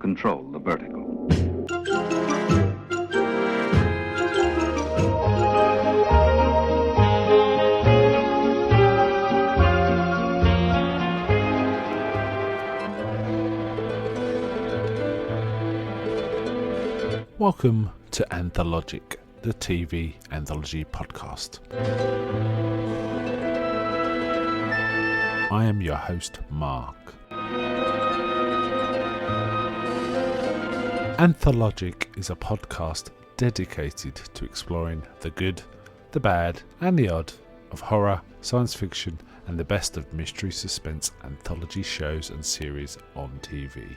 control the vertigo. Welcome to Anthologic, the TV anthology podcast. I am your host, Mark. Anthologic is a podcast dedicated to exploring the good, the bad, and the odd of horror, science fiction, and the best of mystery suspense anthology shows and series on TV.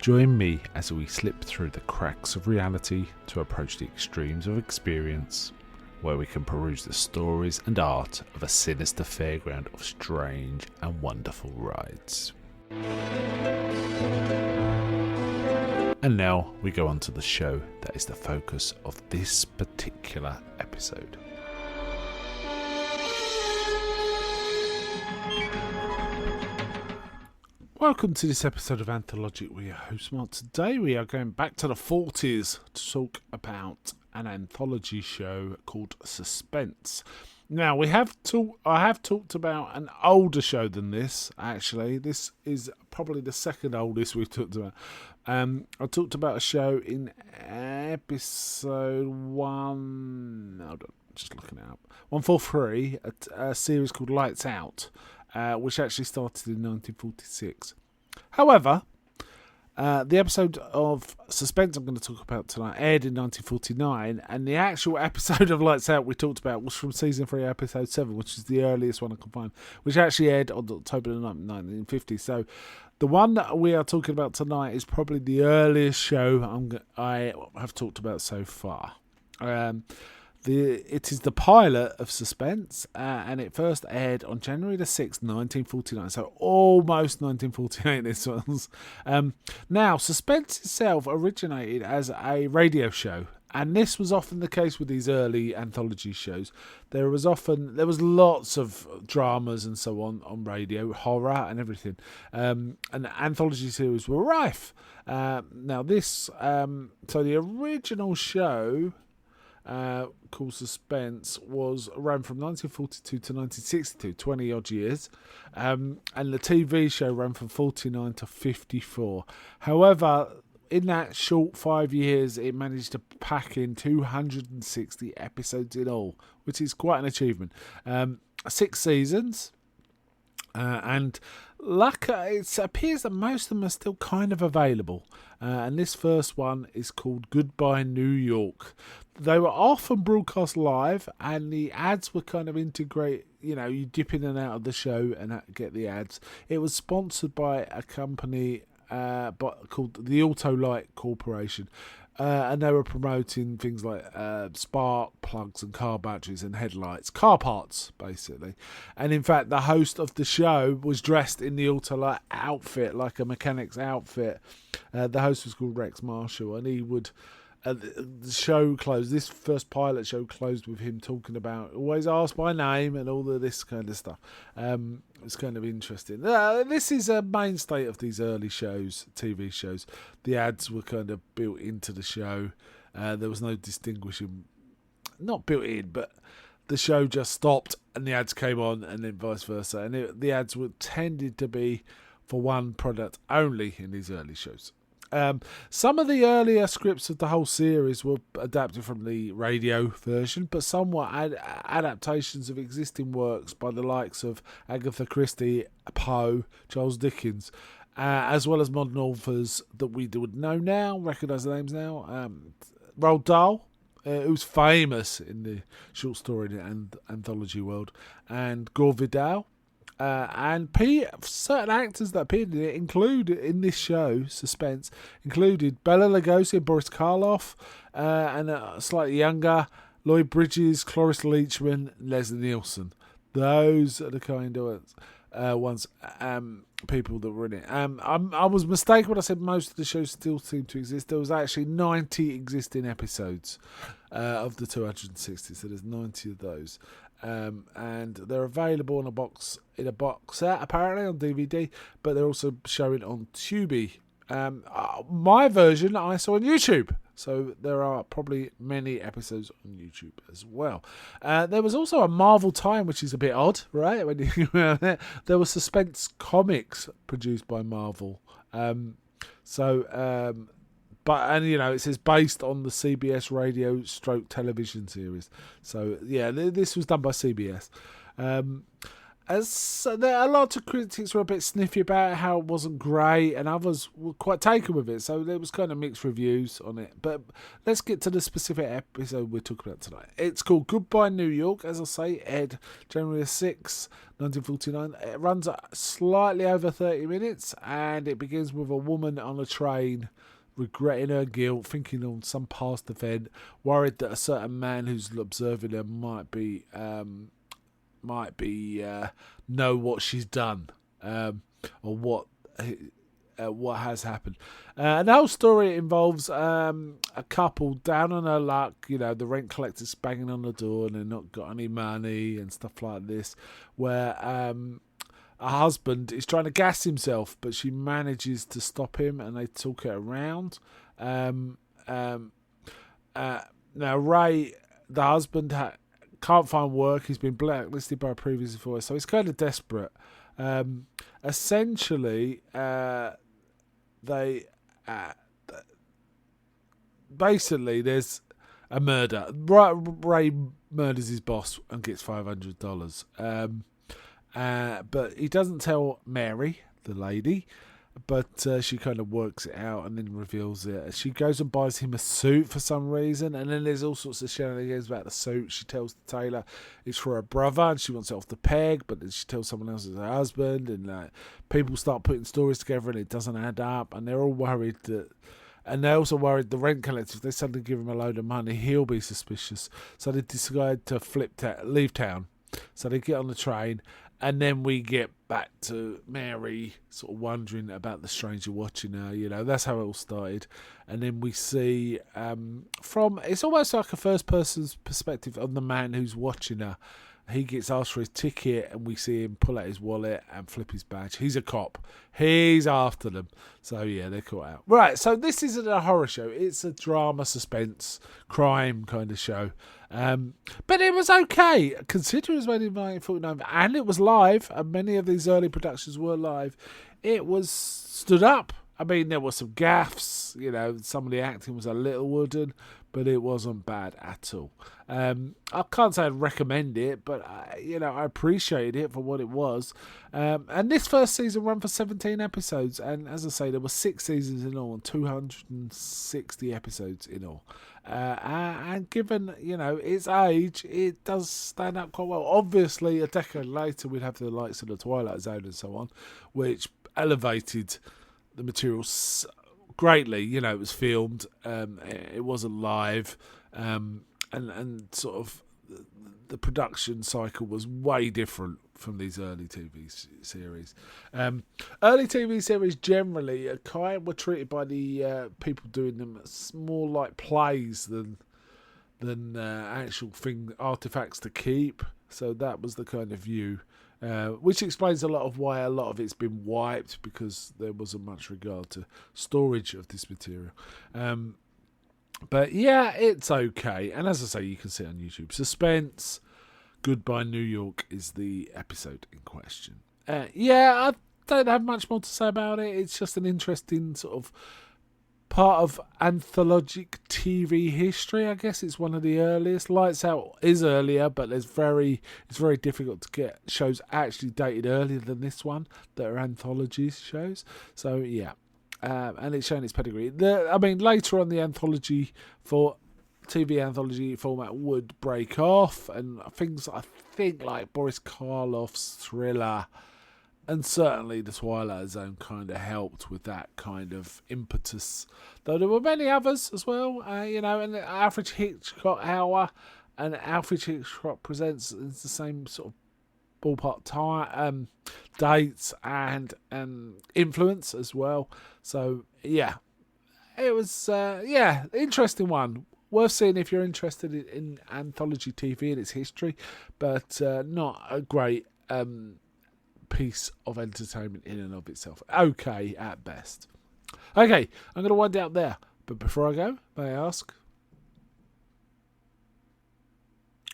Join me as we slip through the cracks of reality to approach the extremes of experience, where we can peruse the stories and art of a sinister fairground of strange and wonderful rides. And now we go on to the show that is the focus of this particular episode. Welcome to this episode of Anthologic with your host Mark. Today we are going back to the 40s to talk about an anthology show called Suspense. Now I have talked about an older show than this. Actually, this is probably the second oldest we've talked about. I talked about a show in episode 143, a series called Lights Out. Which actually started in 1946. However, the episode of Suspense I'm going to talk about tonight aired in 1949, and the actual episode of Lights Out we talked about was from season 3, episode 7, which is the earliest one I can find, which actually aired on October 1950. So the one that we are talking about tonight is probably the earliest show I have talked about so far. It is the pilot of Suspense, and it first aired on January the 6th, 1949, so almost 1948 this was. Now, Suspense itself originated as a radio show, and this was often the case with these early anthology shows. There was lots of dramas and so on radio, horror and everything, and anthology series were rife. Now this, so the original show called Suspense was ran from 1942 to 1962, 20 odd years, and the TV show ran from 49 to 54. However, in that short 5 years it managed to pack in 260 episodes in all, which is quite an achievement. 6 seasons, and it appears that most of them are still kind of available, and this first one is called Goodbye New York. They were often broadcast live, and the ads were kind of integrate. You dip in and out of the show and get the ads. It was sponsored by a company called the Autolite Corporation, and they were promoting things like spark plugs and car batteries and headlights, car parts basically. And in fact, the host of the show was dressed in the Autolite outfit, like a mechanic's outfit. The host was called Rex Marshall, and he would. The show closed. This first pilot show closed with him talking about always ask my name and all of this kind of stuff. It's kind of interesting. This is a mainstay of these early shows, TV shows. The ads were kind of built into the show. There was no distinguishing, not built in, but the show just stopped and the ads came on, and then vice versa. And the ads were tended to be for one product only in these early shows. Some of the earlier scripts of the whole series were adapted from the radio version, but some were adaptations of existing works by the likes of Agatha Christie, Poe, Charles Dickens, as well as modern authors that we would know now, recognise the names now. Roald Dahl, who's famous in the short story and anthology world, and Gore Vidal. And certain actors that appeared in it in this show, Suspense, included Bela Lugosi and Boris Karloff, and slightly younger Lloyd Bridges, Cloris Leachman, Leslie Nielsen. Those are the kind of ones, people that were in it. I was mistaken when I said most of the shows still seem to exist. There was actually 90 existing episodes of the 260, so there's 90 of those. and they're available in a box set apparently on DVD, but they're also showing on Tubi. My version I saw on YouTube, so there are probably many episodes on YouTube as well. There was also a Marvel tie-in, which is a bit odd, right? When you think about it, there was Suspense comics produced by Marvel. But it says based on the CBS radio / television series. So yeah, this was done by CBS. A lot of critics were a bit sniffy about how it wasn't great, and others were quite taken with it. So there was kind of mixed reviews on it. But let's get to the specific episode we're talking about tonight. It's called Goodbye New York, as I say, aired January 6, 1949. It runs slightly over 30 minutes, and it begins with a woman on a train regretting her guilt, thinking on some past event, worried that a certain man who's observing her might be know what she's done, or what has happened. And the whole story involves a couple down on her luck. The rent collector's banging on the door and they've not got any money and stuff like this, where her husband is trying to gas himself, but she manages to stop him and they talk it around. Now Ray, the husband, can't find work. He's been blacklisted by a previous employer, so he's kind of desperate. Essentially, basically there's a murder. Ray murders his boss and gets $500. But he doesn't tell Mary, the lady, but she kind of works it out and then reveals it. She goes and buys him a suit for some reason, and then there's all sorts of shenanigans about the suit. She tells the tailor it's for her brother and she wants it off the peg, but then she tells someone else it's her husband, and people start putting stories together and it doesn't add up, and they're all worried that. And they're also worried the rent collector, if they suddenly give him a load of money, he'll be suspicious. So they decide to leave town. So they get on the train, and then we get back to Mary sort of wondering about the stranger watching her. That's how it all started. And then we see it's almost like a first person's perspective on the man who's watching her. He gets asked for his ticket, and we see him pull out his wallet and flip his badge. He's a cop. He's after them. So, yeah, they're caught out. Right, so this isn't a horror show. It's a drama, suspense, crime kind of show. But it was okay, considering it was made in 1949, and it was live, and many of these early productions were live. It was stood up. I mean, there were some gaffes, some of the acting was a little wooden, but it wasn't bad at all. I can't say I'd recommend it, but I appreciated it for what it was. And this first season ran for 17 episodes, and as I say, there were 6 seasons in all and 260 episodes in all. And given its age, it does stand up quite well. Obviously, a decade later, we'd have the likes of the Twilight Zone and so on, which elevated the material greatly. It was filmed, it wasn't live, and sort of the production cycle was way different from these early TV series. Early TV series generally were treated by the people doing them as more like plays than actual artifacts to keep. So that was the kind of view. Which explains a lot of why a lot of it's been wiped, because there wasn't much regard to storage of this material. But yeah, it's okay. And as I say, you can see it on YouTube. Suspense, Goodbye New York is the episode in question. I don't have much more to say about it. It's just an interesting sort of part of Anthologic TV history. I guess it's one of the earliest. Lights Out is earlier, but it's very difficult to get shows actually dated earlier than this one that are anthology shows. So yeah, and it's showing its pedigree. Later on, the anthology for TV anthology format would break off, and things I think like Boris Karloff's Thriller. And certainly the Twilight Zone kind of helped with that kind of impetus. Though there were many others as well, and the Alfred Hitchcock Hour and Alfred Hitchcock Presents is the same sort of ballpark time, dates and influence as well. So, yeah, it was, interesting one. worth seeing if you're interested in anthology TV and its history, but not a great piece of entertainment in and of itself. Okay, at best. Okay, I'm going to wind out there. But before I go, may I ask,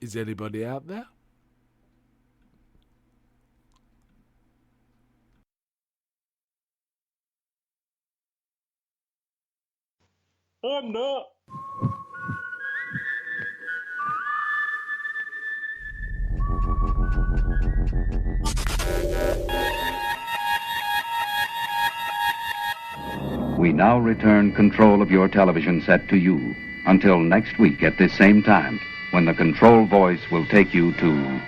is anybody out there? I'm not. We now return control of your television set to you. Until next week at this same time, when the control voice will take you to